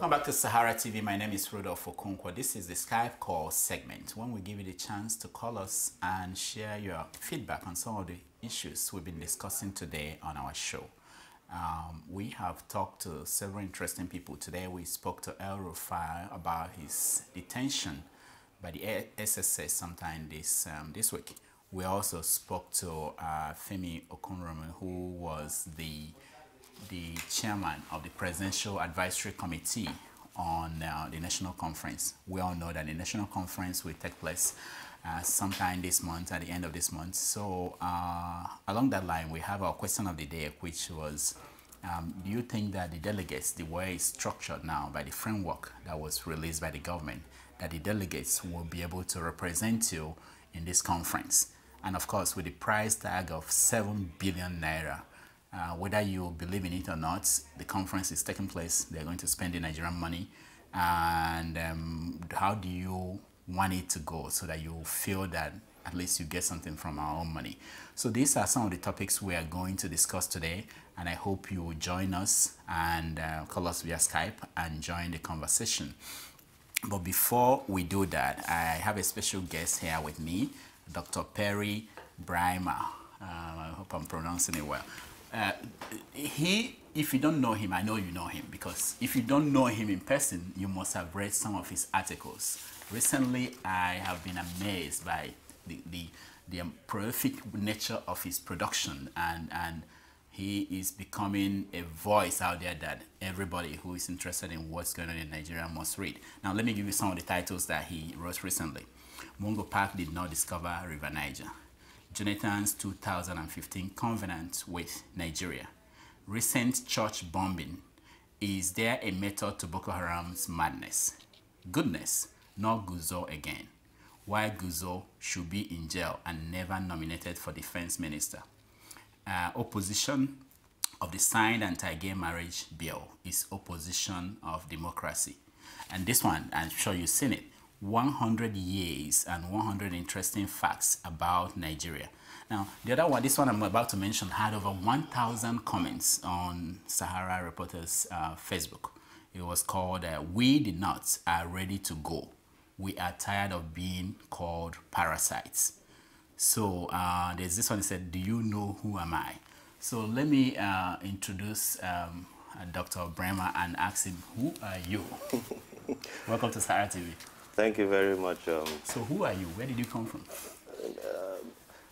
Welcome back to Sahara TV. My name is Rudolf Okonkwo. This is the Skype call segment when we give you the chance to call us and share your feedback on some of the issues we've been discussing today on our show. We have talked to several interesting people. Today we spoke to El Rufai about his detention by the SSS sometime this week. We also spoke to Femi Okunrome, who was the chairman of the Presidential Advisory Committee on the National Conference. We all know that the National Conference will take place sometime this month, at the end of this month. So along that line, we have our question of the day, which was, do you think that the delegates, the way it's structured now by the framework that was released by the government, that the delegates will be able to represent you in this conference? And of course, with the price tag of 7 billion naira, whether you believe in it or not, the conference is taking place. They're going to spend the Nigerian money. And how do you want it to go so that you feel that at least you get something from our own money? So these are some of the topics we are going to discuss today. And I hope you will join us and call us via Skype and join the conversation. But before we do that, I have a special guest here with me, Dr. Peregrino Brimah. I hope I'm pronouncing it well. If you don't know him, I know you know him, because if you don't know him in person, you must have read some of his articles. Recently, I have been amazed by the prolific nature of his production, and he is becoming a voice out there that everybody who is interested in what's going on in Nigeria must read. Now, let me give you some of the titles that he wrote recently. Mungo Park did not discover River Niger. Jonathan's 2015 covenant with Nigeria. Recent church bombing. Is there a method to Boko Haram's madness? Goodness, not Guzo again. Why Guzo should be in jail and never nominated for defense minister. Opposition of the signed anti-gay marriage bill is opposition of democracy. And this one, I'm sure you've seen it. 100 years and 100 interesting facts about Nigeria. Now, the other one, this one I'm about to mention, had over 1,000 comments on Sahara Reporters' Facebook. It was called, We the Nuts Are Ready to Go. We are tired of being called parasites. So there's this one that said, do you know who am I? So let me introduce Dr. Brimah and ask him, who are you? Welcome to Sahara TV. Thank you very much. So who are you? Where did you come from?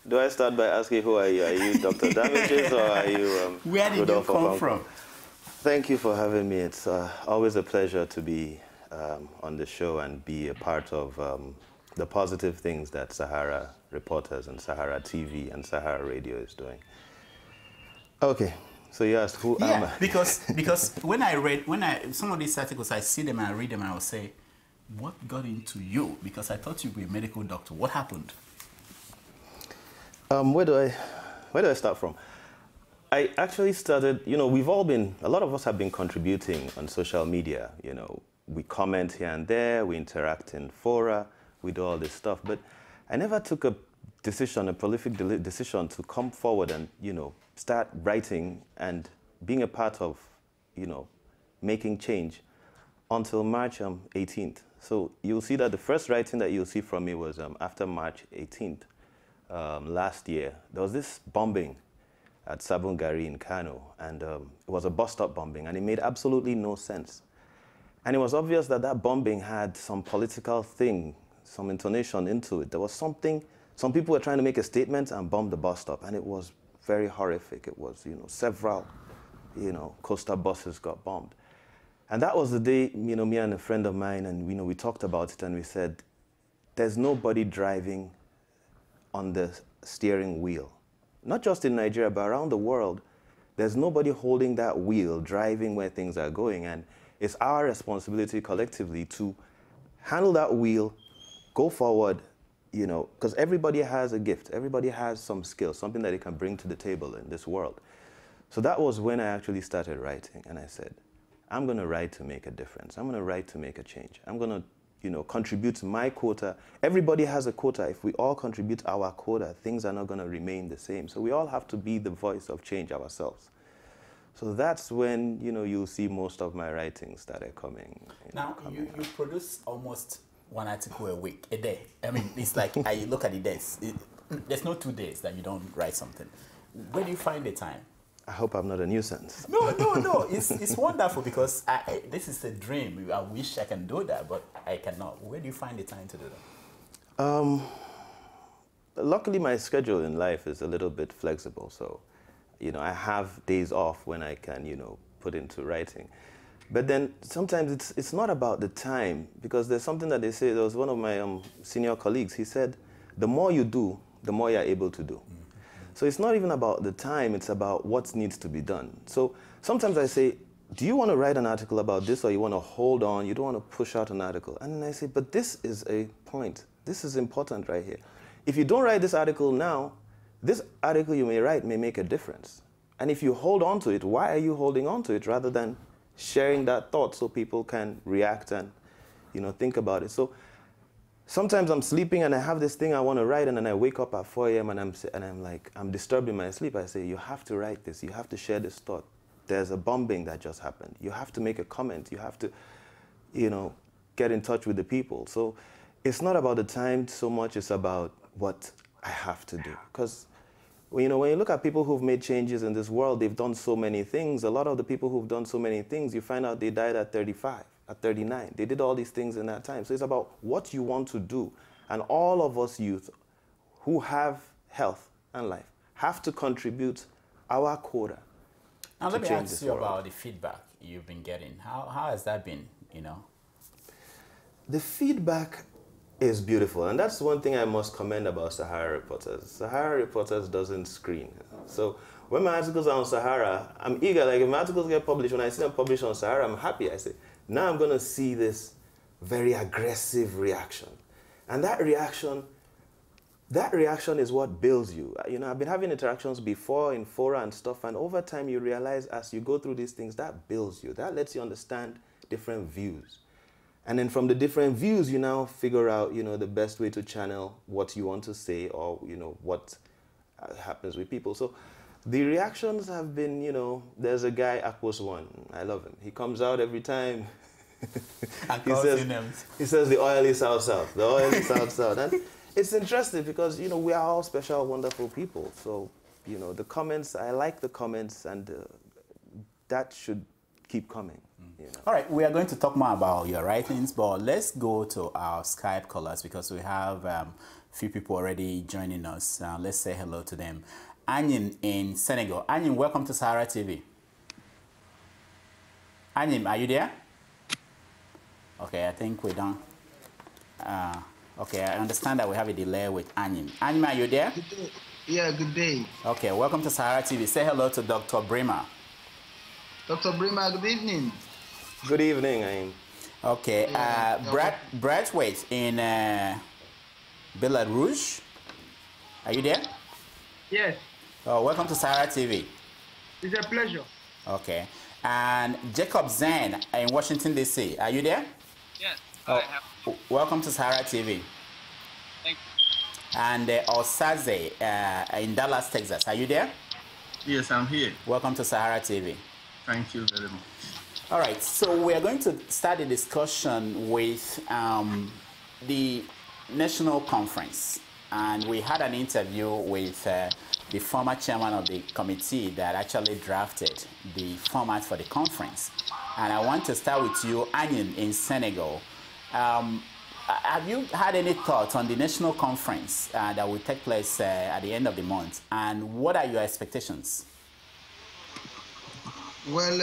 Do I start by asking who are you? Are you Dr. Damages or are you Where did Rudolf you come Okonkwo? from? Thank you for having me. It's always a pleasure to be on the show and be a part of the positive things that Sahara Reporters and Sahara TV and Sahara Radio is doing. Okay, so you asked who am I? because when I read some of these articles, I see them and I read them and I will say, what got into you? Because I thought you were a medical doctor. What happened? Where do I start from? I actually started, a lot of us have been contributing on social media. We comment here and there, we interact in fora, we do all this stuff. But I never took a prolific decision to come forward and, start writing and being a part of, making change until March 18th. So you'll see that the first writing that you'll see from me was after March 18th last year. There was this bombing at Sabungari in Kano, and it was a bus stop bombing, and it made absolutely no sense. And it was obvious that that bombing had some political thing, some intonation into it. There was something, some people were trying to make a statement and bomb the bus stop, and it was very horrific. It was, several, coastal buses got bombed. And that was the day, me and a friend of mine, and we talked about it, and we said, there's nobody driving on the steering wheel. Not just in Nigeria, but around the world. There's nobody holding that wheel, driving where things are going. And it's our responsibility collectively to handle that wheel, go forward, because everybody has a gift. Everybody has some skill, something that they can bring to the table in this world. So that was when I actually started writing, and I said, I'm going to write to make a difference. I'm going to write to make a change. I'm going to, contribute my quota. Everybody has a quota. If we all contribute our quota, things are not going to remain the same. So we all have to be the voice of change ourselves. So that's when, you know, you'll see most of my writings that are coming. Now, you produce almost one article a week, a day. I mean, it's like I look at the days. There's no 2 days that you don't write something. Where do you find the time? I hope I'm not a nuisance. No. It's wonderful because this is a dream. I wish I can do that, but I cannot. Where do you find the time to do that? Luckily, my schedule in life is a little bit flexible. So, you know, I have days off when I can, you know, put into writing. But then sometimes it's not about the time, because there's something that they say. There was one of my senior colleagues. He said, the more you do, the more you're able to do. So it's not even about the time, it's about what needs to be done. So sometimes I say, do you want to write an article about this, or you want to hold on, you don't want to push out an article? And then I say, but this is a point. This is important right here. If you don't write this article now, this article you may write may make a difference. And if you hold on to it, why are you holding on to it rather than sharing that thought so people can react and, you know, think about it? So sometimes I'm sleeping and I have this thing I want to write, and then I wake up at 4 a.m. and I'm like, I'm disturbed in my sleep. I say, you have to write this. You have to share this thought. There's a bombing that just happened. You have to make a comment. You have to, you know, get in touch with the people. So it's not about the time so much. It's about what I have to do. Because, you know, when you look at people who've made changes in this world, they've done so many things. A lot of the people who've done so many things, you find out they died at 35. At 39. They did all these things in that time. So it's about what you want to do. And all of us youth who have health and life have to contribute our quota. Now let me ask you about the feedback you've been getting. How has that been, you know? The feedback is beautiful. And that's one thing I must commend about Sahara Reporters. Sahara Reporters doesn't screen. So when my articles are on Sahara, I'm eager. Like if my articles get published, when I see them published on Sahara, I'm happy. I say, now I'm going to see this very aggressive reaction. And that reaction is what builds you. You know, I've been having interactions before in fora and stuff, and over time you realize as you go through these things, that builds you. That lets you understand different views. And then from the different views, you now figure out, you know, the best way to channel what you want to say, or, you know, what happens with people. So the reactions have been, you know, there's a guy, Akpos One. I love him. He comes out every time. he says the oil is south. The oil is south. And it's interesting because, you know, we are all special, wonderful people. So, you know, the comments, I like the comments, and that should keep coming. You know. All right, we are going to talk more about your writings, but let's go to our Skype callers because we have a few people already joining us. Let's say hello to them. Anyim in Senegal. Anyim, welcome to Sahara TV. Anyim, are you there? Okay, I think we don't. Okay, I understand that we have a delay with Anyim. Anyim, are you there? Good day. Yeah, good day. Okay, welcome to Sahara TV. Say hello to Dr. Brimah. Dr. Brimah, good evening. Good evening, Anyim. Okay, Brathwaite in Belarus. Are you there? Yes. Oh, welcome to Sahara TV. It's a pleasure. Okay. And Jacob Zen in Washington, D.C. Are you there? Yes. Welcome to Sahara TV. Thank you. And Osaze in Dallas, Texas. Are you there? Yes, I'm here. Welcome to Sahara TV. Thank you very much. All right. So we are going to start a discussion with the national conference. And we had an interview with the former chairman of the committee that actually drafted the format for the conference. And I want to start with you, Anyim, in Senegal. Have you had any thoughts on the national conference that will take place at the end of the month? And what are your expectations? Well,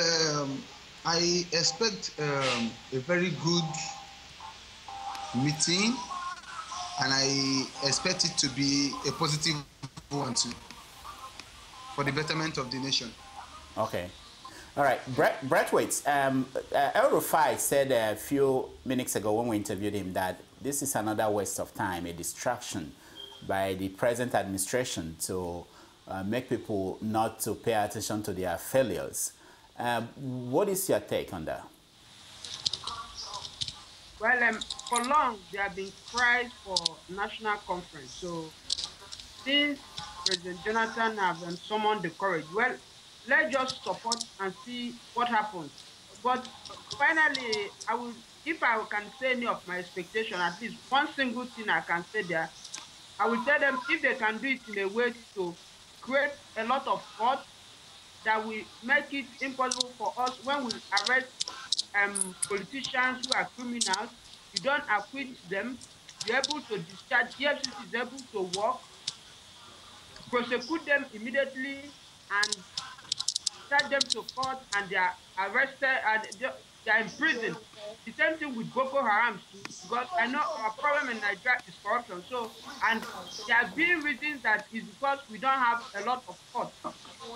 I expect a very good meeting, and I expect it to be a positive one too, for the betterment of the nation. Okay. All right. Brathwaite, El Rufai said a few minutes ago when we interviewed him that this is another waste of time, a distraction by the present administration to make people not to pay attention to their failures. What is your take on that? Well, for long, there have been cries for national conference. So since President Jonathan have summoned the courage, well, let's just support and see what happens. But finally, I will, if I can say any of my expectation, at least one single thing I can say there, I will tell them if they can do it in a way to create a lot of fraud that will make it impossible for us when we arrest politicians who are criminals, you don't acquit them, you're able to discharge, EFCC is able to work, prosecute them immediately, and charge them to court, and they are arrested and they are in prison. The same thing with Boko Haram too, because I know our problem in Nigeria is corruption. So, and there have been reasons that is because we don't have a lot of courts.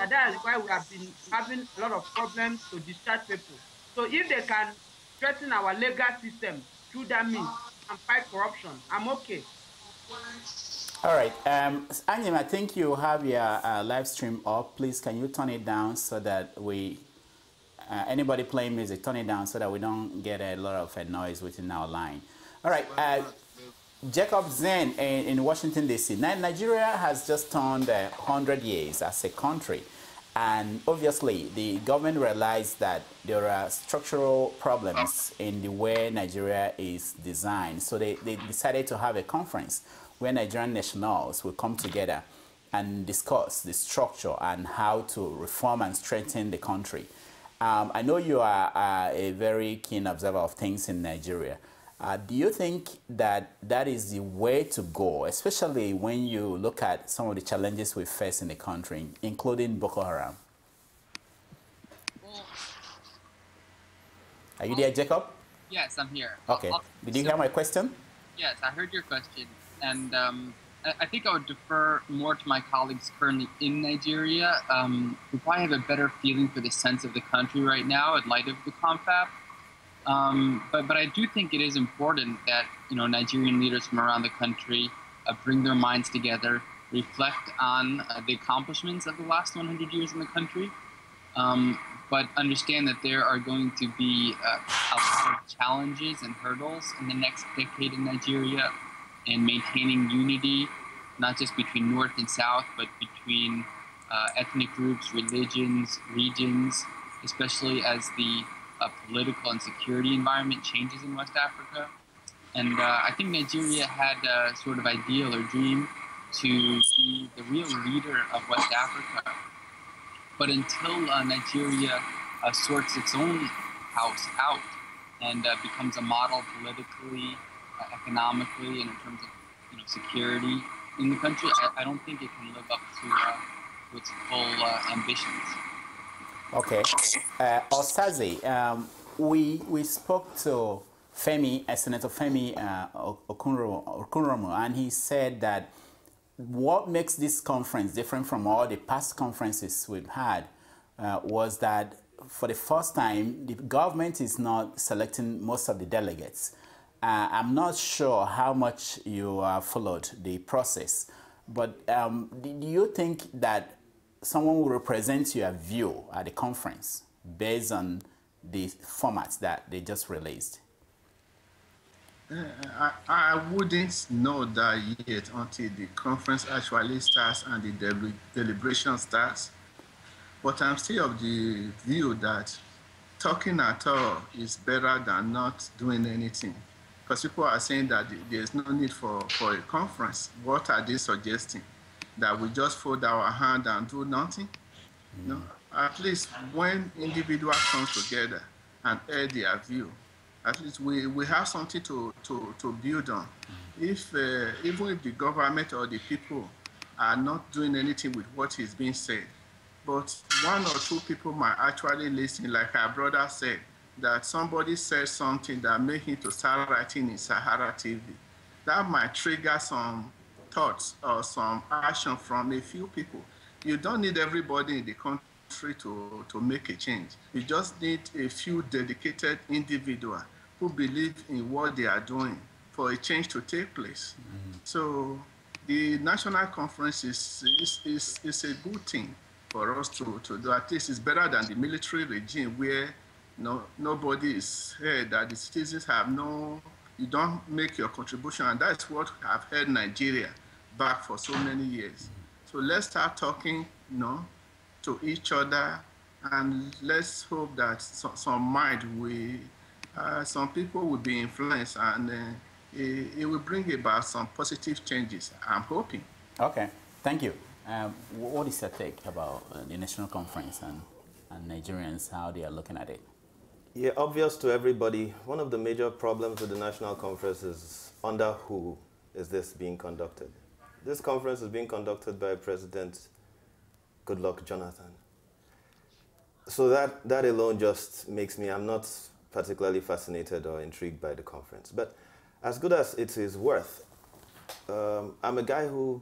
And that is why we have been having a lot of problems to discharge people. So if they can strengthen our legal system through that means and fight corruption, I'm okay. All right. Anyim, I think you have your live stream up. Please, can you turn it down so that we, anybody playing music, turn it down so that we don't get a lot of noise within our line. All right. Jacob Zen in Washington, D.C. Nigeria has just turned 100 years as a country. And obviously, the government realized that there are structural problems in the way Nigeria is designed. So they decided to have a conference where Nigerian nationals will come together and discuss the structure and how to reform and strengthen the country. I know you are a very keen observer of things in Nigeria. Do you think that that is the way to go, especially when you look at some of the challenges we face in the country, including Boko Haram? Well, are you there, Jacob? Yes, I'm here. Okay. Did you hear my question? Yes, I heard your question. And I think I would defer more to my colleagues currently in Nigeria, who probably have a better feeling for the sense of the country right now in light of the confab. But I do think it is important that Nigerian leaders from around the country bring their minds together, reflect on the accomplishments of the last 100 years in the country, but understand that there are going to be a lot of challenges and hurdles in the next decade in Nigeria, and maintaining unity, not just between North and South, but between ethnic groups, religions, regions, especially as the political and security environment changes in West Africa. And I think Nigeria had a sort of ideal or dream to be the real leader of West Africa. But until Nigeria sorts its own house out and becomes a model politically, economically, and in terms of security in the country, I don't think it can live up to its full ambitions. Okay. Osaze, we spoke to Senator Femi Okunromo, and he said that what makes this conference different from all the past conferences we've had was that for the first time, the government is not selecting most of the delegates. I'm not sure how much you followed the process, but do you think that someone will represent your view at the conference based on the formats that they just released? I wouldn't know that yet until the conference actually starts and the deliberation starts. But I'm still of the view that talking at all is better than not doing anything. Because people are saying that there's no need for a conference. What are they suggesting? That we just fold our hand and do nothing? No. At least when individuals come together and air their view, at least we have something to build on. If even if the government or the people are not doing anything with what is being said, but one or two people might actually listen, like our brother said, that somebody said something that made him to start writing in Sahara TV. That might trigger some thoughts or some action from a few people. You don't need everybody in the country to make a change. You just need a few dedicated individuals who believe in what they are doing for a change to take place. So the national conference is a good thing for us to do. At least it's better than the military regime where nobody is heard, that the citizens have you don't make your contribution, and that's what have held Nigeria back for so many years. So let's start talking, to each other, and let's hope that some people will be influenced, and it will bring about some positive changes, I'm hoping. Okay, thank you. What is your take about the National Conference and Nigerians, how they are looking at it? Yeah, obvious to everybody, one of the major problems with the National Conference is under who is this being conducted. This conference is being conducted by President Goodluck Jonathan. So that alone just makes me, I'm not particularly fascinated or intrigued by the conference. But as good as it is worth, I'm a guy who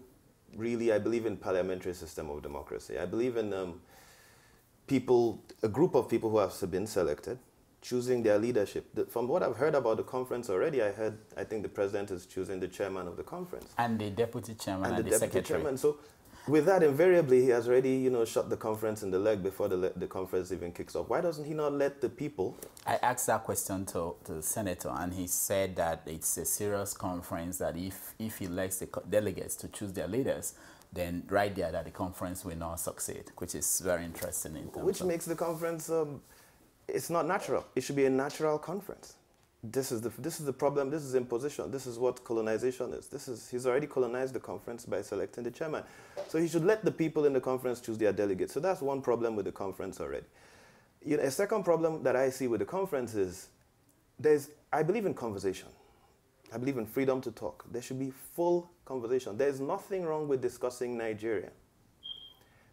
really, I believe in parliamentary system of democracy. I believe in a group of people who have been selected, choosing their leadership. From what I've heard about the conference already, I think the president is choosing the chairman of the conference. And the deputy chairman and the deputy secretary. Chairman. So with that, invariably, he has already, shot the conference in the leg before the conference even kicks off. Why doesn't he not let the people? I asked that question to the senator, and he said that it's a serious conference, that if he elects the delegates to choose their leaders, then right there that the conference will not succeed, which is very interesting. Which makes the conference, it's not natural. It should be a natural conference. This is the problem. This is imposition. This is what colonization is. He's already colonized the conference by selecting the chairman. So he should let the people in the conference choose their delegates. So that's one problem with the conference already. A second problem that I see with the conference is I believe in conversation. I believe in freedom to talk. There should be full conversation. There's nothing wrong with discussing Nigeria.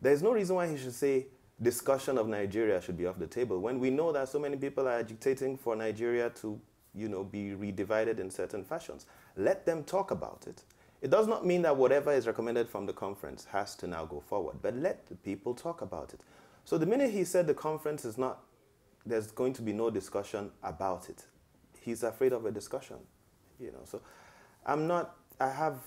There's no reason why he should say discussion of Nigeria should be off the table when we know that so many people are agitating for Nigeria to be redivided in certain fashions. Let them talk about it. It does not mean that whatever is recommended from the conference has to now go forward, but let the people talk about it. So the minute he said the conference is not, there's going to be no discussion about it, he's afraid of a discussion, So I have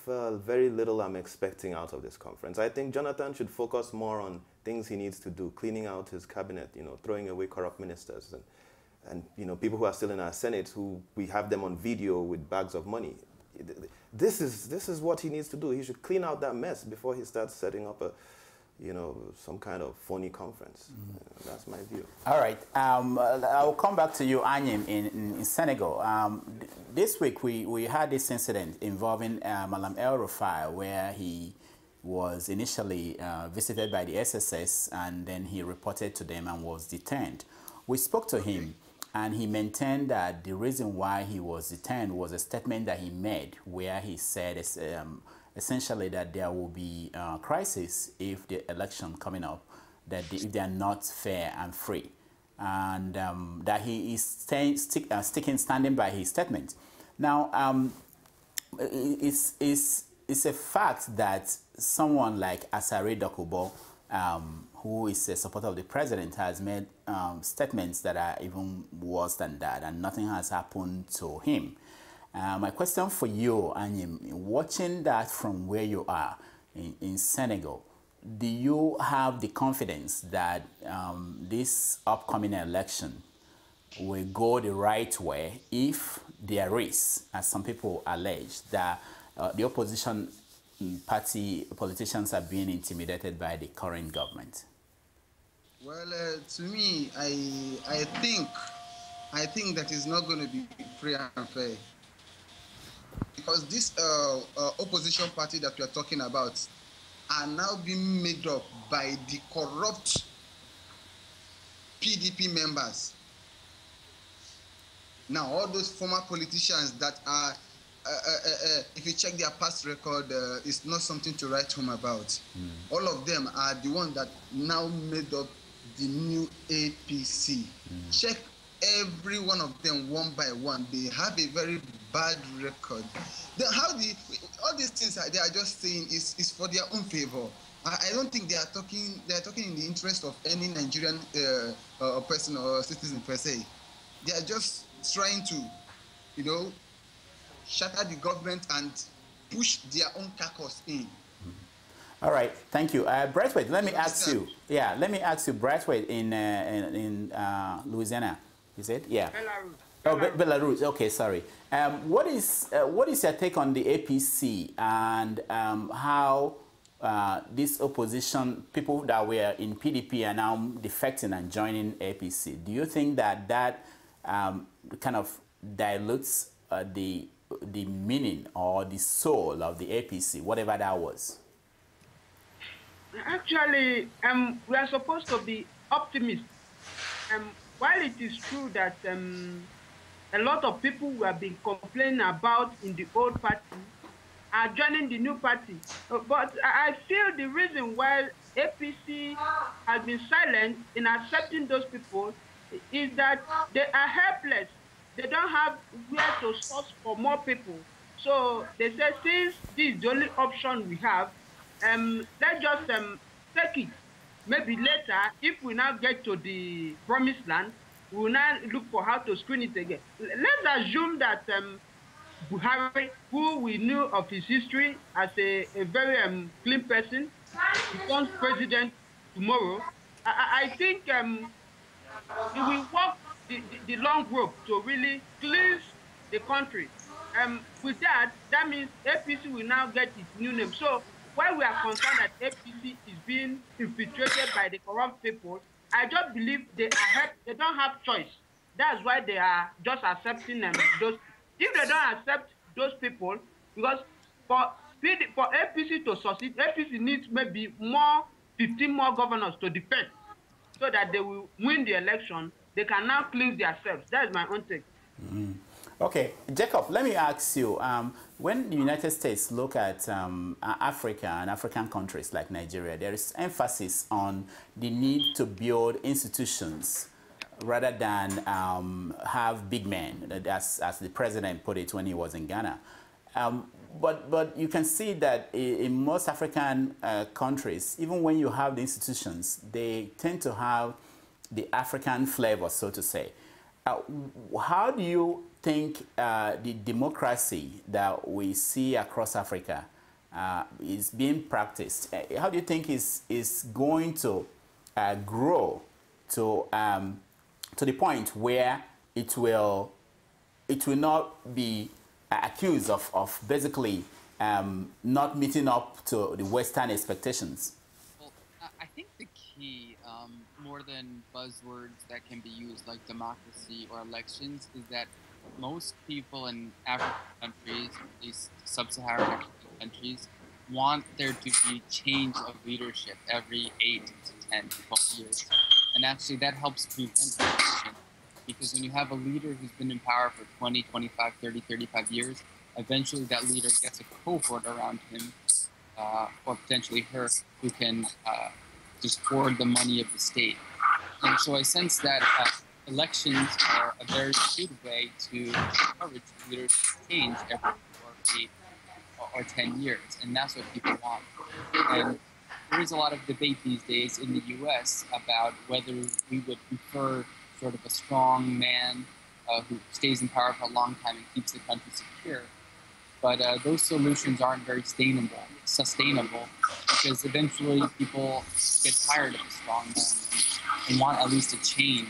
very little I'm expecting out of this conference. I think Jonathan should focus more on things he needs to do, cleaning out his cabinet, throwing away corrupt ministers, and people who are still in our Senate, who we have them on video with bags of money. This is what he needs to do. He should clean out that mess before he starts setting up some kind of phony conference. That's my view. All right. I'll come back to you, Anyim, in Senegal. This week we had this incident involving Malam El Rufai, where he was initially visited by the SSS, and then he reported to them and was detained. We spoke to him, and he maintained that the reason why he was detained was a statement that he made, where he said essentially that there will be a crisis if the election coming up, that if they are not fair and free, and that he is standing by his statement. Now, it's a fact that someone like Asare Dokubo, who is a supporter of the president, has made statements that are even worse than that, and nothing has happened to him. My question for you, Anyim, watching that from where you are in Senegal, do you have the confidence that this upcoming election will go the right way if there is, as some people allege, that the opposition party politicians are being intimidated by the current government? Well, to me, I think that is not going to be free and fair, because this opposition party that we are talking about are now being made up by the corrupt PDP members. Now, all those former politicians that are, if you check their past record, it's not something to write home about. All of them are the ones that now made up the new APC. Check every one of them one by one. They have a very bad record. Then all these things they are just saying is for their own favor. I don't think they are talking in the interest of any Nigerian person or citizen per se. They are just trying to, shatter the government and push their own carcass in. All right, thank you. Braithwaite, let me ask you. Yeah, let me ask you, Braithwaite, in Louisiana, is it? Yeah. Belarus. Oh, Belarus. Okay, sorry. What is your take on the APC and how this opposition, people that were in PDP are now defecting and joining APC. Do you think that that kind of dilutes the meaning or the soul of the APC, whatever that was? Actually, we are supposed to be optimists. While it is true that a lot of people who have been complaining about in the old party are joining the new party. But I feel the reason why APC has been silent in accepting those people is that they are helpless. They don't have where to source for more people. So they say, since this is the only option we have, let's just take it. Maybe later, if we now get to the promised land, we will now look for how to screen it again. Let's assume that Buhari, who we knew of his history as a very clean person, becomes president tomorrow. I think he will walk the long rope to really cleanse the country. With that, that means APC will now get its new name. So while we are concerned that APC is being infiltrated by the corrupt people, I just believe they don't have choice. That's why they are just accepting those. If they don't accept those people, because for APC to succeed, APC needs maybe 15 more governors to defend, so that they will win the election. They can now cleanse themselves. That is my own take. Okay, Jacob, let me ask you, when the United States look at Africa and African countries like Nigeria, there is emphasis on the need to build institutions rather than have big men, as the president put it when he was in Ghana. But you can see that in most African countries, even when you have the institutions, they tend to have the African flavor, so to say. How do you think the democracy that we see across Africa is being practiced? How do you think is going to grow to the point where it will not be accused of basically not meeting up to the Western expectations? Well, I think the key, more than buzzwords that can be used like democracy or elections, is that most people in African countries, these sub-Saharan African countries, want there to be change of leadership every 8 to 10 to 12 years. And actually that helps prevent corruption, because when you have a leader who's been in power for 20, 25, 30, 35 years, eventually that leader gets a cohort around him, or potentially her, who can just hoard the money of the state. And so I sense that elections are a very good way to encourage leaders to change every 4, 8, or 10 years, and that's what people want. And there is a lot of debate these days in the U.S. about whether we would prefer sort of a strong man who stays in power for a long time and keeps the country secure. But those solutions aren't very sustainable, because eventually people get tired of a strong man and want at least a change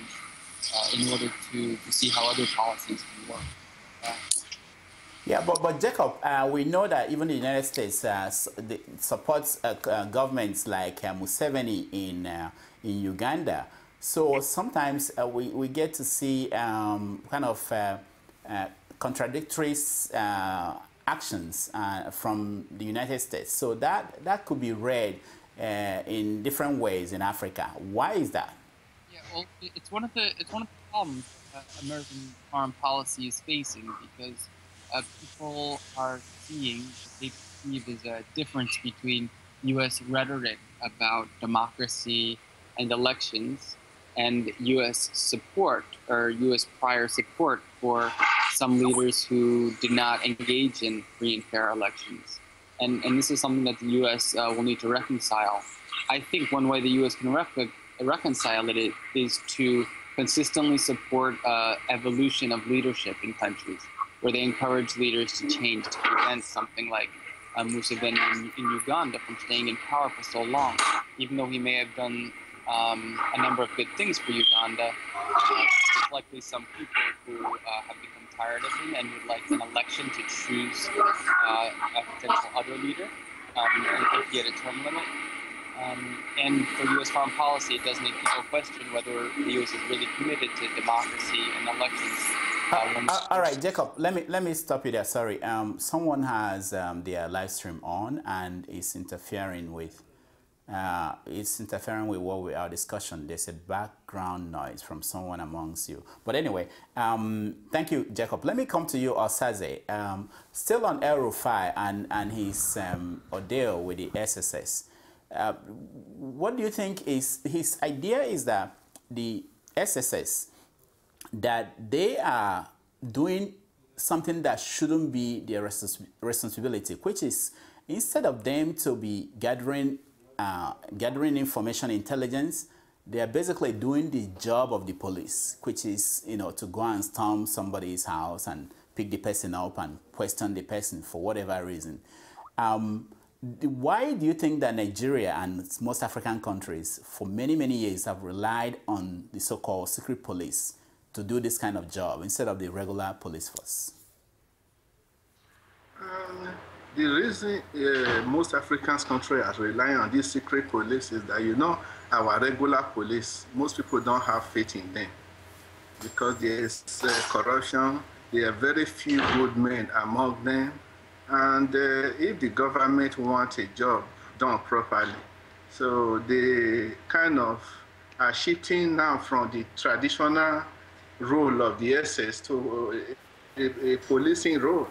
in order to see how other policies can work. Yeah, but Jacob, we know that even the United States supports governments like Museveni in Uganda. So sometimes we get to see kind of contradictory actions from the United States. So that could be read in different ways in Africa. Why is that? Yeah, well, it's one of the problems American foreign policy is facing, because people are seeing what they perceive as a difference between U.S. rhetoric about democracy and elections and U.S. support, or U.S. prior support for some leaders who did not engage in free and fair elections. And this is something that the U.S. Will need to reconcile. I think one way the U.S. can reconcile it is to consistently support evolution of leadership in countries, where they encourage leaders to change, to prevent something like Museveni in Uganda from staying in power for so long. Even though he may have done a number of good things for Uganda, there's likely some people who have become tired of him and would like an election to choose a potential other leader. and 50 at a term limit. And for U.S. foreign policy, it does make people question whether the U.S. is really committed to democracy and elections. All right, Jacob. Let me stop you there. Sorry. Someone has their live stream on and is interfering with. Our discussion. There's a background noise from someone amongst you. But anyway, thank you, Jacob. Let me come to you, Osaze. Still on El Rufai and his ordeal with the SSS. What do you think is his idea? Is that the SSS, that they are doing something that shouldn't be their responsibility, which is instead of them to be gathering information intelligence, they are basically doing the job of the police, which is, to go and storm somebody's house and pick the person up and question the person for whatever reason. Why do you think that Nigeria and most African countries for many, many years have relied on the so-called secret police to do this kind of job instead of the regular police force? The reason most African countries are relying on this secret police is that, our regular police, most people don't have faith in them because there is corruption. There are very few good men among them. And if the government wants a job done properly, so they kind of are shifting now from the traditional role of the SS to a policing role.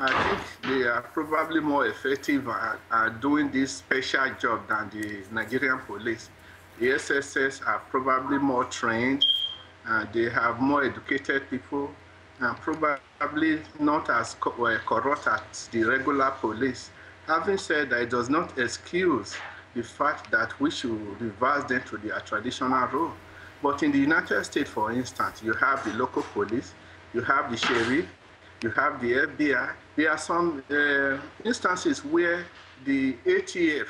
I think they are probably more effective at doing this special job than the Nigerian police. The SSS are probably more trained, and they have more educated people, and probably not as corrupt as the regular police. Having said that, it does not excuse the fact that we should reverse them to their traditional role. But in the United States, for instance, you have the local police, you have the sheriff, you have the FBI. There are some instances where the ATF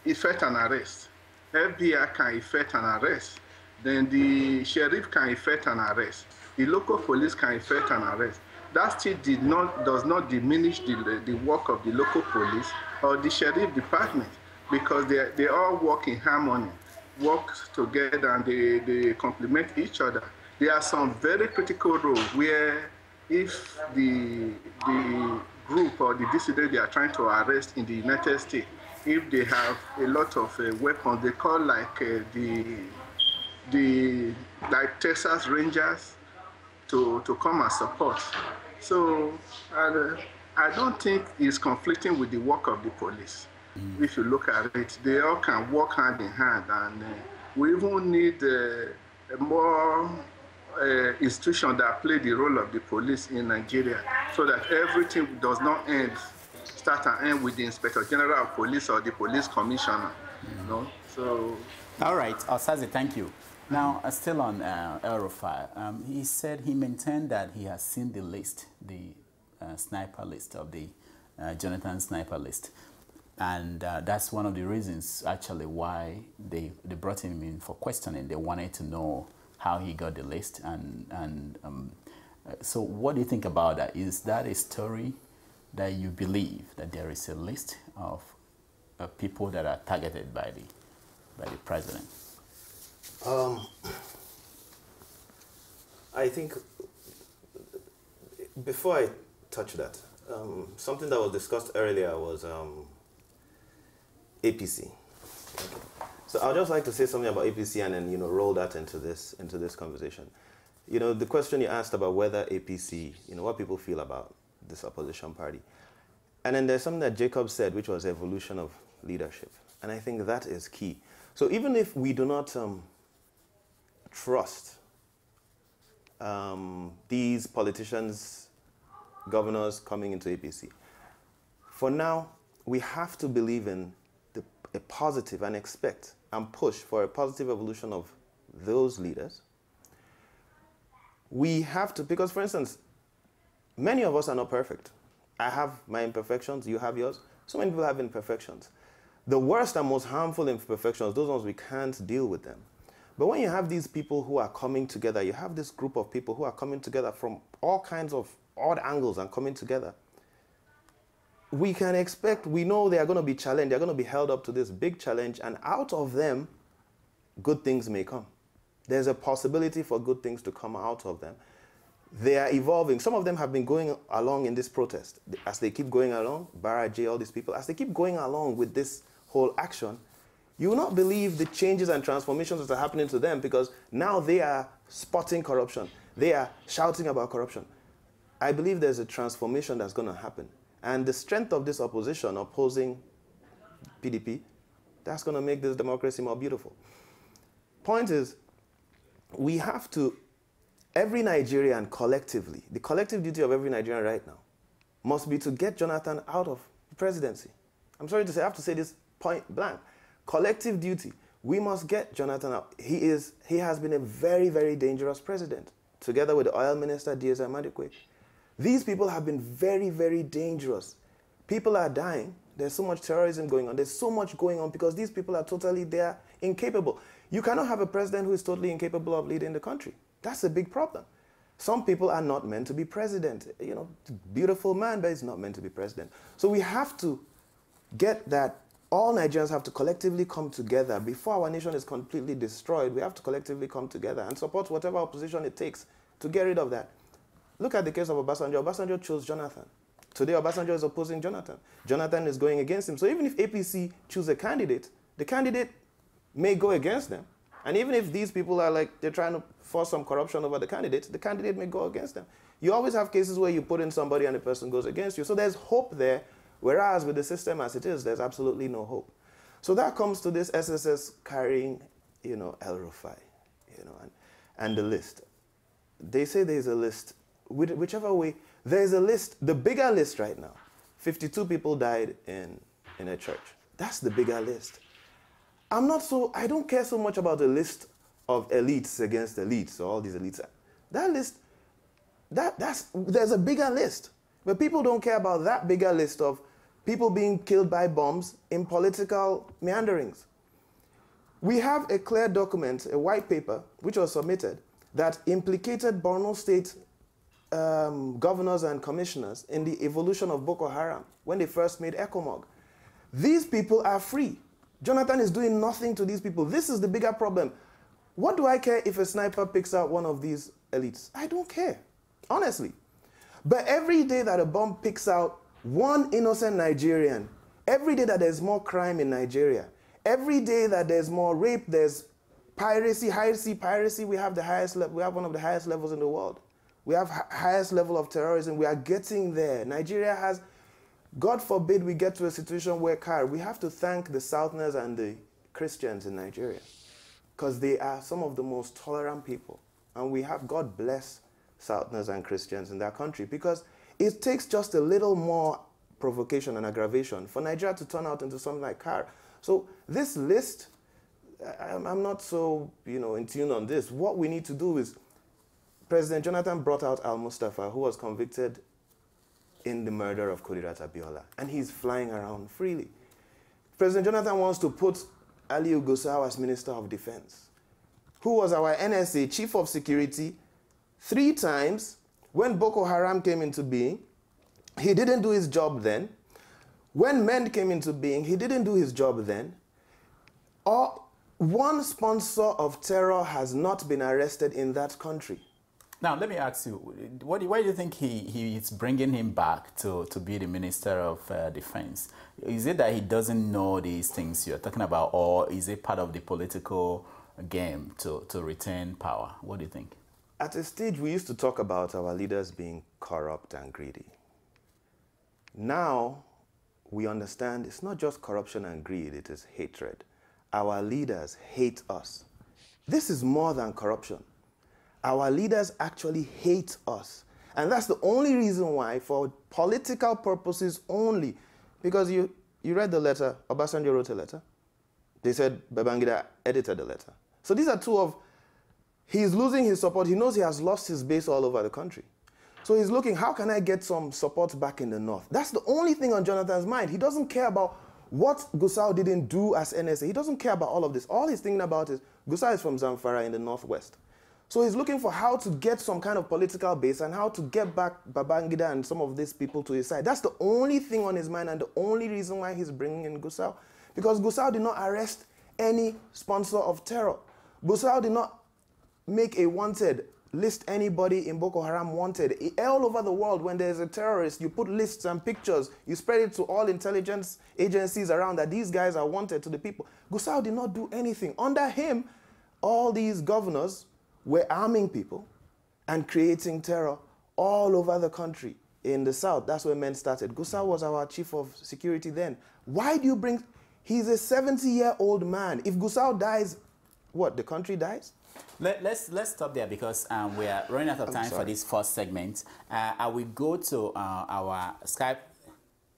effect an arrest. FBI can effect an arrest. Then the sheriff can effect an arrest. The local police can effect an arrest. That still does not diminish the work of the local police or the sheriff department, because they all work in harmony, work together, and they complement each other. There are some very critical roles where if the group or the dissident they are trying to arrest in the United States, if they have a lot of weapons, they call like Texas Rangers to come and support. So I don't think it's conflicting with the work of the police. If you look at it, they all can work hand in hand, and we even need more institutions that play the role of the police in Nigeria, so that everything does not start and end with the Inspector General of Police or the Police Commissioner. So. All right, Osaze, thank you. Now, still on El Rufai, he said he maintained that he has seen the list, the sniper list of the Jonathan sniper list. And that's one of the reasons, actually, why they brought him in for questioning. They wanted to know how he got the list. So what do you think about that? Is that a story that you believe, that there is a list of people that are targeted by the president? I think before I touch that, something that was discussed earlier was APC. Okay. So I'd just like to say something about APC and then roll that into this conversation. The question you asked about whether APC, what people feel about this opposition party, and then there's something that Jacob said, which was evolution of leadership, and I think that is key. So even if we do not trust these politicians, governors coming into APC, for now we have to believe in a positive and expect and push for a positive evolution of those leaders. We have to, because for instance, many of us are not perfect. I have my imperfections, you have yours. So many people have imperfections. The worst and most harmful imperfections, those ones we can't deal with them. But when you have these people who are coming together, you have this group of people who are coming together from all kinds of odd angles and coming together, we can expect, we know they are going to be challenged, they're going to be held up to this big challenge, and out of them, good things may come. There's a possibility for good things to come out of them. They are evolving. Some of them have been going along in this protest. As they keep going along, Barra J, all these people, as they keep going along with this whole action, you will not believe the changes and transformations that are happening to them, because now they are spotting corruption. They are shouting about corruption. I believe there's a transformation that's going to happen. And the strength of this opposition opposing PDP, that's going to make this democracy more beautiful. Point is, we have to, every Nigerian collectively, the collective duty of every Nigerian right now must be to get Jonathan out of the presidency. I'm sorry to say, I have to say this point blank. Collective duty. We must get Jonathan out. He has been a very, very dangerous president, together with the oil minister, D.S. Amadikwe. These people have been very, very dangerous. People are dying. There's so much terrorism going on. There's so much going on because these people are totally, they're incapable. You cannot have a president who is totally incapable of leading the country. That's a big problem. Some people are not meant to be president. You know, beautiful man, but he's not meant to be president. So we have to get that. All Nigerians have to collectively come together. Before our nation is completely destroyed, we have to collectively come together and support whatever opposition it takes to get rid of that. Look at the case of Obasanjo. Obasanjo chose Jonathan. Today, Obasanjo is opposing Jonathan. Jonathan is going against him. So even if APC choose a candidate, the candidate may go against them. And even if these people are like, they're trying to force some corruption over the candidate may go against them. You always have cases where you put in somebody and the person goes against you. So there's hope there, whereas with the system as it is, there's absolutely no hope. So that comes to this SSS carrying, you know, El Rufai, you know, and the list. They say there's a list. Whichever way, there's a list, the bigger list right now. 52 people died in a church. That's the bigger list. I don't care so much about the list of elites against elites, or all these elites. That list, there's a bigger list. But people don't care about that bigger list of people being killed by bombs in political meanderings. We have a clear document, a white paper, which was submitted, that implicated Borno State governors and commissioners in the evolution of Boko Haram when they first made ECOMOG. These people are free. Jonathan is doing nothing to these people. This is the bigger problem. What do I care if a sniper picks out one of these elites? I don't care, honestly. But every day that a bomb picks out one innocent Nigerian, every day that there's more crime in Nigeria, every day that there's more rape, there's piracy, high sea piracy, we have one of the highest levels in the world. We have highest level of terrorism. We are getting there. Nigeria has, God forbid we get to a situation where we have to thank the Southerners and the Christians in Nigeria, because they are some of the most tolerant people. And we have, God bless Southerners and Christians in that country, because it takes just a little more provocation and aggravation for Nigeria to turn out into something like CAR. So this list, I'm not so, you know, in tune on this. What we need to do is, President Jonathan brought out Al-Mustafa, who was convicted in the murder of Kudirat Abiola, and he's flying around freely. President Jonathan wants to put Aliyu Gusau as Minister of Defense, who was our NSA Chief of Security 3 times. When Boko Haram came into being, he didn't do his job then. When MEND came into being, he didn't do his job then. One sponsor of terror has not been arrested in that country. Now, let me ask you, why do you think he is bringing him back to be the Minister of Defense? Is it that he doesn't know these things you're talking about, or is it part of the political game to retain power? What do you think? At a stage, we used to talk about our leaders being corrupt and greedy. Now, we understand it's not just corruption and greed, it is hatred. Our leaders hate us. This is more than corruption. Our leaders actually hate us. And that's the only reason why, for political purposes only, because you read the letter, Obasanjo wrote a letter. They said Babangida edited the letter. So these are two of, he's losing his support. He knows he has lost his base all over the country. So he's looking, how can I get some support back in the north? That's the only thing on Jonathan's mind. He doesn't care about what Gusau didn't do as NSA. He doesn't care about all of this. All he's thinking about is, Gusau is from Zamfara in the northwest. So he's looking for how to get some kind of political base and how to get back Babangida and some of these people to his side. That's the only thing on his mind and the only reason why he's bringing in Gusau. Because Gusau did not arrest any sponsor of terror. Gusau did not make a wanted, list anybody in Boko Haram wanted. All over the world, when there's a terrorist, you put lists and pictures, you spread it to all intelligence agencies around that these guys are wanted to the people. Gusau did not do anything. Under him, all these governors were arming people and creating terror all over the country. In the south, that's where men started. Gusau was our chief of security then. Why do you bring... He's a 70-year-old man. If Gusau dies, what, the country dies? Let's stop there because we are running out of time for this first segment. I will go to our Skype.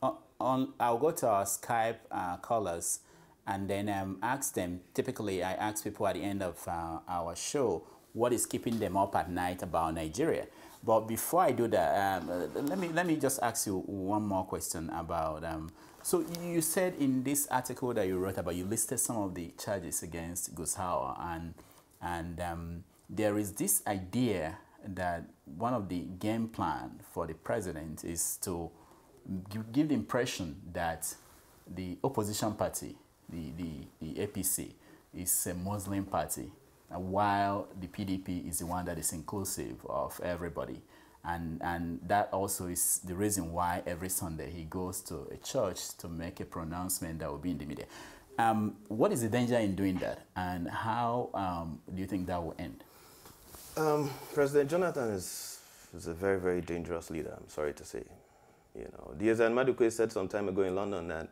I'll go to our Skype callers and then ask them. Typically, I ask people at the end of our show what is keeping them up at night about Nigeria. But before I do that, let me just ask you one more question about. So you said in this article that you wrote about, you listed some of the charges against Gusau, and there is this idea that one of the game plan for the president is to give the impression that the opposition party, the APC, is a Muslim party, while the PDP is the one that is inclusive of everybody. And that also is the reason why every Sunday he goes to a church to make a pronouncement that will be in the media. What is the danger in doing that, and how do you think that will end? President Jonathan is a very, very dangerous leader, I'm sorry to say. You know, Diazan Madukwe said some time ago in London that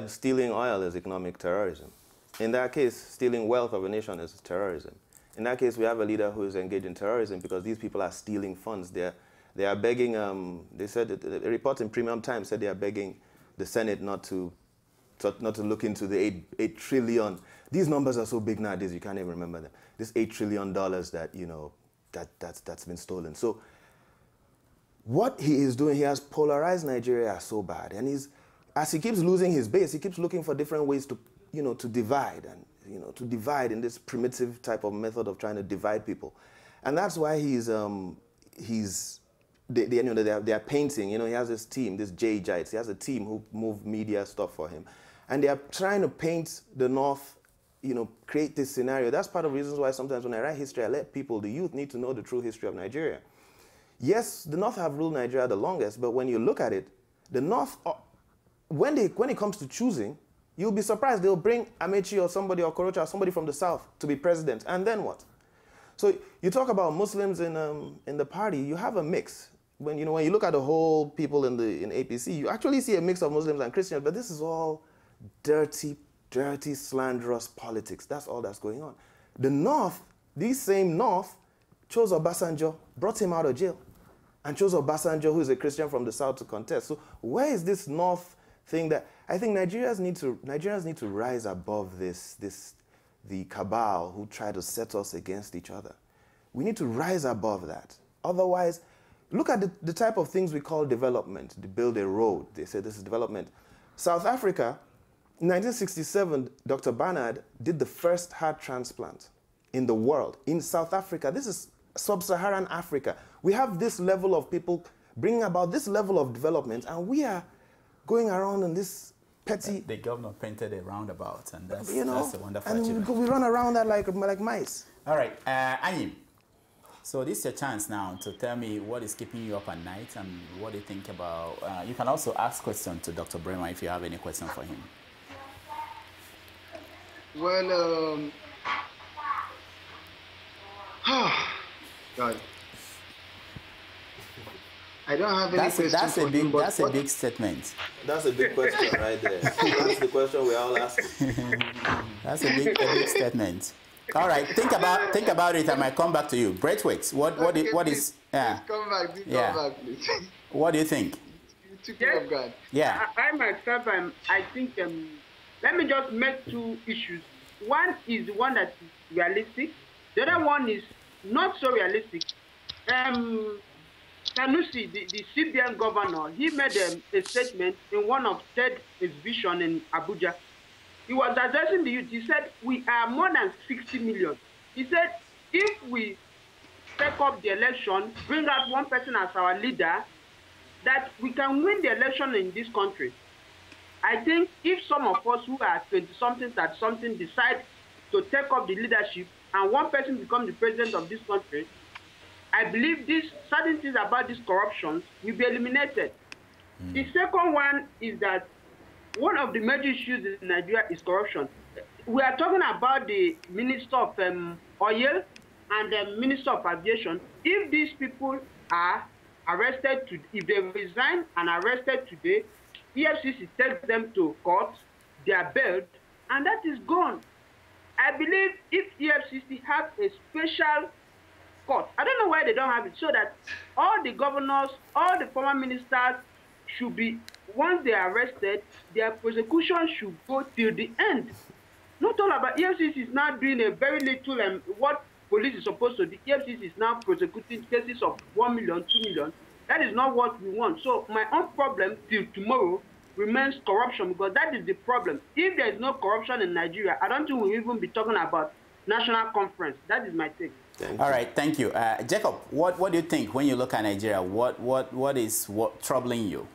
stealing oil is economic terrorism. In that case, stealing wealth of a nation is terrorism. In that case, we have a leader who is engaged in terrorism because these people are stealing funds. They are begging, they said, a report in Premium Times said they are begging the Senate not to look into the 8 trillion. These numbers are so big nowadays, you can't even remember them. This $8 trillion that, you know, that's been stolen. So what he is doing, he has polarized Nigeria so bad. And as he keeps losing his base, he keeps looking for different ways to, you know, to divide and, you know, to divide in this primitive type of method of trying to divide people. And that's why they are painting, you know, he has this team, this J Giants, he has a team who move media stuff for him. And they are trying to paint the North, you know, create this scenario. That's part of the reasons why sometimes when I write history, I let people, the youth, need to know the true history of Nigeria. Yes, the North have ruled Nigeria the longest, but when you look at it, the North, when it comes to choosing, you'll be surprised. They'll bring Amechi or somebody, or Korocha, or somebody from the South to be president, and then what? So you talk about Muslims in the party, you have a mix. When you look at the whole people in APC, you actually see a mix of Muslims and Christians, but this is all dirty, slanderous politics. That's all that's going on. The North, this same North, chose Obasanjo, brought him out of jail, and chose Obasanjo, who is a Christian from the South, to contest. So where is this North thing that I think Nigerians need to rise above the cabal who try to set us against each other. We need to rise above that. Otherwise, look at the type of things we call development. They build a road. They say this is development. South Africa, in 1967, Dr. Barnard did the first heart transplant in the world. In South Africa, this is sub-Saharan Africa. We have this level of people bringing about this level of development, and we are going around in this petty... The governor painted a roundabout, and that's a wonderful and achievement. we run around that like mice. All right, Anyim, so this is your chance now to tell me what is keeping you up at night and what do you think about... you can also ask questions to Dr. Brimah if you have any question for him. Well, God. I don't have any questions. That's a big statement. That's a big question right there. That's the question we all ask. That's a big statement. All right, think about it. I might come back to you. Braithwaite, what is? Yeah. Please come back. Come back, please. What do you think? Yes. God. Yeah. I myself, I think. Let me just make two issues. One is the one that is realistic. The other one is not so realistic. Sanusi, the CBN governor, he made a statement in one of TED exhibition in Abuja. He was addressing the youth. He said, we are more than 60 million. He said, if we take up the election, bring out one person as our leader, that we can win the election in this country. I think if some of us who are 20-something, 30-something decide to take up the leadership and one person becomes the president of this country, I believe these certain things about this corruption will be eliminated. The second one is that one of the major issues in Nigeria is corruption. We are talking about the Minister of Oil and the Minister of Aviation. If these people are arrested, if they resign and arrested today, EFCC takes them to court, they are bailed, and that is gone. I believe if EFCC have a special court, I don't know why they don't have it, so that all the governors, all the former ministers should be, once they are arrested, their prosecution should go till the end. Not all about EFCC is now doing a very little what police is supposed to do. EFCC is now prosecuting cases of 1 million, 2 million. That is not what we want. So my own problem till tomorrow remains corruption, because that is the problem. If there is no corruption in Nigeria, I don't think we'll even be talking about national conference. That is my take. All right, thank you. Jacob, what do you think when you look at Nigeria? What is troubling you?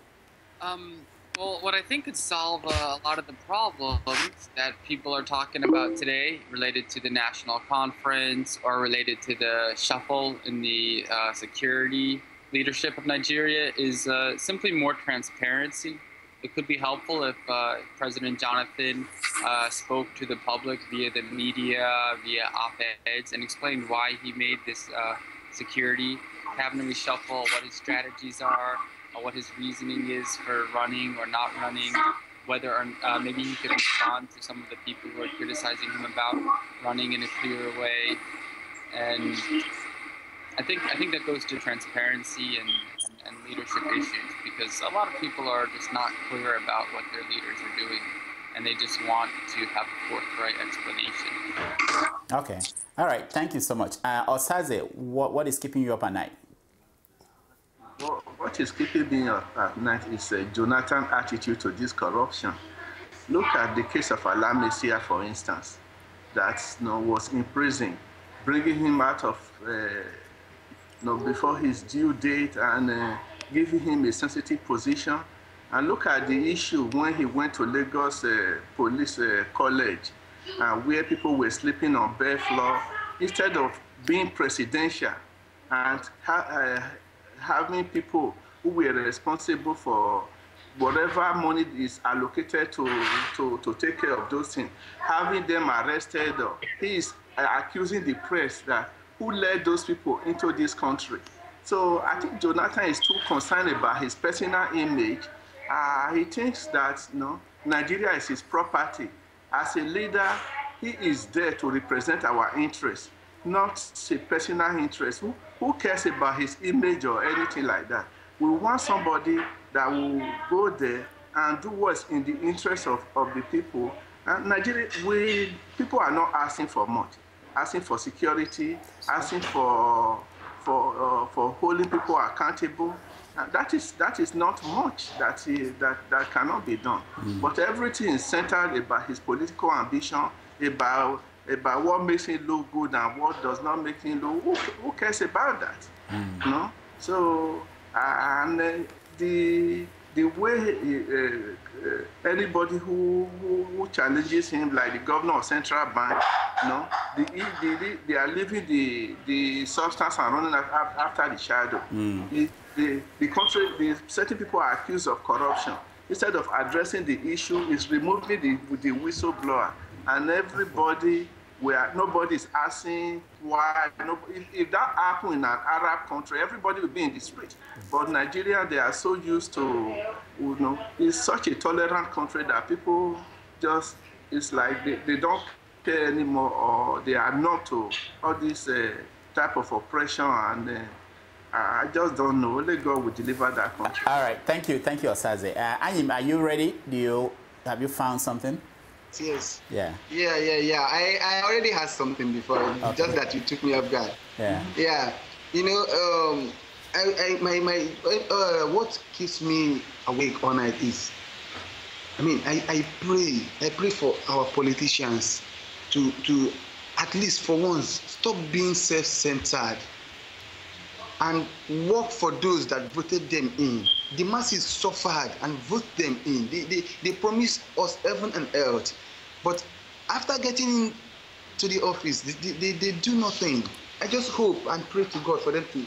Well, what I think could solve a lot of the problems that people are talking about today related to the national conference or related to the shuffle in the security leadership of Nigeria is simply more transparency. It could be helpful if President Jonathan spoke to the public via the media, via op-eds, and explained why he made this security cabinet reshuffle, what his strategies are, what his reasoning is for running or not running, whether or maybe he could respond to some of the people who are criticizing him about running in a clearer way. And I think that goes to transparency and leadership issues, because a lot of people are just not clear about what their leaders are doing, and they just want to have a forthright explanation. Okay. All right. Thank you so much. Osaze, what is keeping you up at night? Well, what is keeping me up at night is Jonathan's attitude to this corruption. Look at the case of Alamesia, for instance, that was in prison, bringing him out of before his due date and giving him a sensitive position. And look at the issue when he went to Lagos Police College, where people were sleeping on bare floor. Instead of being presidential and having people who were responsible for whatever money is allocated to take care of those things, having them arrested, he is accusing the press that who led those people into this country. So I think Jonathan is too concerned about his personal image. He thinks that Nigeria is his property. As a leader, he is there to represent our interests, not a personal interest. Who cares about his image or anything like that? We want somebody that will go there and do what's in the interest of the people. And Nigeria, people are not asking for much. Asking for security, asking for holding people accountable. That is not much that cannot be done. But everything is centered about his political ambition, about what makes him look good and what does not make him look. Who cares about that? So and the way anybody who challenges him, like the governor of Central Bank, they are leaving the substance and running after the shadow. The country, certain people are accused of corruption. Instead of addressing the issue, is removing the whistleblower, and nobody is asking why. If that happened in an Arab country, everybody would be in the street. But Nigeria, they are so used to, it's such a tolerant country that people just, it's like they don't care anymore, or they are not to all this type of oppression, and I just don't know. Only God will deliver that country. All right, thank you, Osaze. Anyim, are you ready? Have you found something? Yes. Yeah. I already had something before, just that you took me off guard. Yeah. Yeah. What keeps me awake all night is, I pray for our politicians to at least for once, stop being self-centered and work for those that voted them in. The masses suffered and vote them in. They promised us heaven and earth. But after getting to the office, they do nothing. I just hope and pray to God for them to,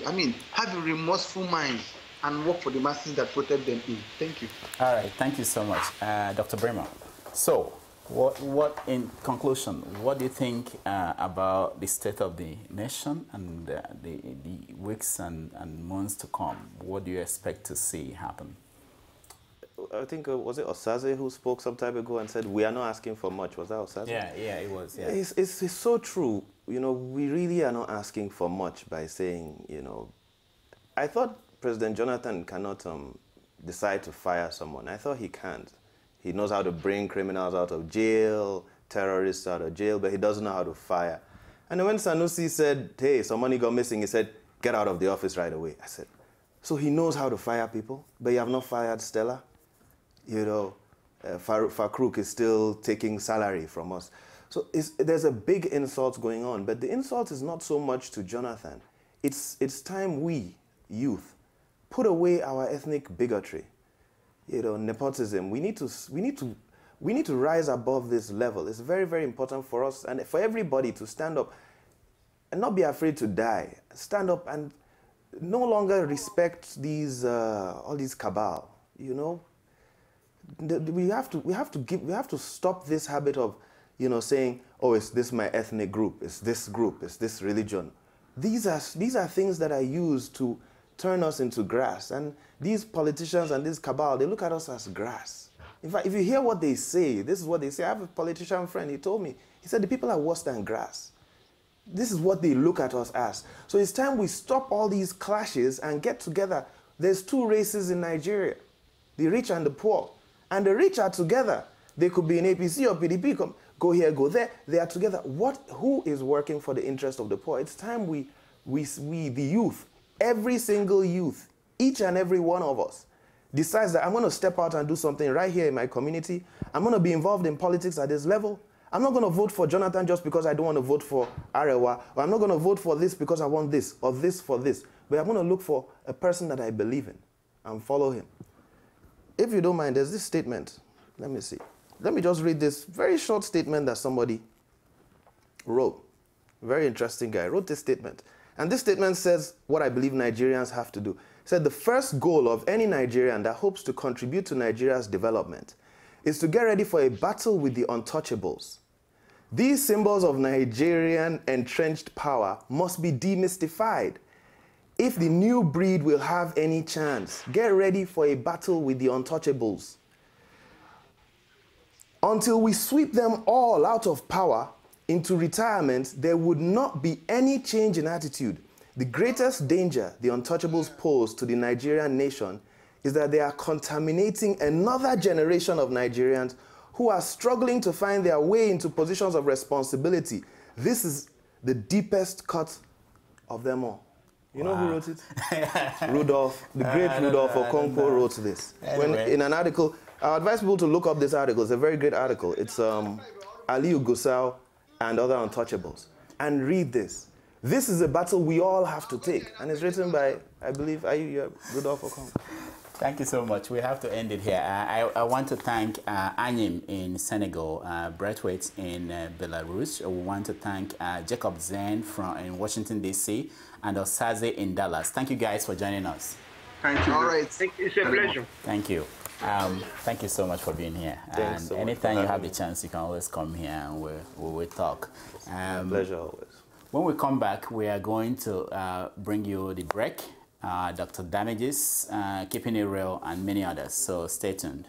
have a remorseful mind and work for the masses that voted them in. Thank you. All right, thank you so much. Dr. Brimah, so what in conclusion, what do you think about the state of the nation and the weeks and months to come? What do you expect to see happen? I think, was it Osaze who spoke some time ago and said, we are not asking for much? Was that Osaze? Yeah, it was, yeah. It's so true. We really are not asking for much by saying, I thought President Jonathan cannot decide to fire someone. I thought he can't. He knows how to bring criminals out of jail, terrorists out of jail, but he doesn't know how to fire. And then when Sanusi said, hey, some money got missing, he said, get out of the office right away. I said, so he knows how to fire people, but you have not fired Stella? Farouk is still taking salary from us. So there's a big insult going on, but the insult is not so much to Jonathan. It's time we, youth, put away our ethnic bigotry, nepotism. We need to rise above this level. It's very, very important for us and for everybody to stand up and not be afraid to die. Stand up and no longer respect these all these cabal. We have to stop this habit of saying, oh, it's this my ethnic group, it's this religion. These are things that are used to turn us into grass. And these politicians and this cabal, they look at us as grass. In fact, if you hear what they say, this is what they say. I have a politician friend, he told me, he said, the people are worse than grass. This is what they look at us as. So it's time we stop all these clashes and get together. There's two races in Nigeria, the rich and the poor. And the rich are together. They could be in APC or PDP, go here, go there. They are together. Who is working for the interest of the poor? It's time we, the youth, every single youth, each and every one of us, decides that I'm going to step out and do something right here in my community. I'm going to be involved in politics at this level. I'm not going to vote for Jonathan just because I don't want to vote for Arewa, or I'm not going to vote for this because I want this, or this for this. But I'm going to look for a person that I believe in and follow him. If you don't mind, there's this statement. Let me see. Let me just read this very short statement that somebody wrote. Very interesting guy wrote this statement. And this statement says what I believe Nigerians have to do. It said the first goal of any Nigerian that hopes to contribute to Nigeria's development is to get ready for a battle with the untouchables. These symbols of Nigerian entrenched power must be demystified. If the new breed will have any chance, get ready for a battle with the untouchables. Until we sweep them all out of power into retirement, there would not be any change in attitude. The greatest danger the untouchables pose to the Nigerian nation is that they are contaminating another generation of Nigerians who are struggling to find their way into positions of responsibility. This is the deepest cut of them all. You know who wrote it? Rudolf, the great Rudolf Okonkwo wrote this. When, in an article, I advise people to look up this article. It's a very great article. It's Aliyu Gusau and other untouchables. And read this. This is a battle we all have to take. And it's written by, I believe, Rudolf Okonkwo. Thank you so much. We have to end it here. I want to thank Anyim in Senegal, Braithwaite in Belarus. We want to thank Jacob Zen in Washington, D.C., and Osaze in Dallas. Thank you guys for joining us. Thank you. All right. It's a pleasure. Thank you. Thank you so much for being here. Thanks and so anytime you have the chance, you can always come here and we'll talk. Pleasure always. When we come back, we are going to bring you the break, Dr. Damages, Keeping It Real, and many others. So stay tuned.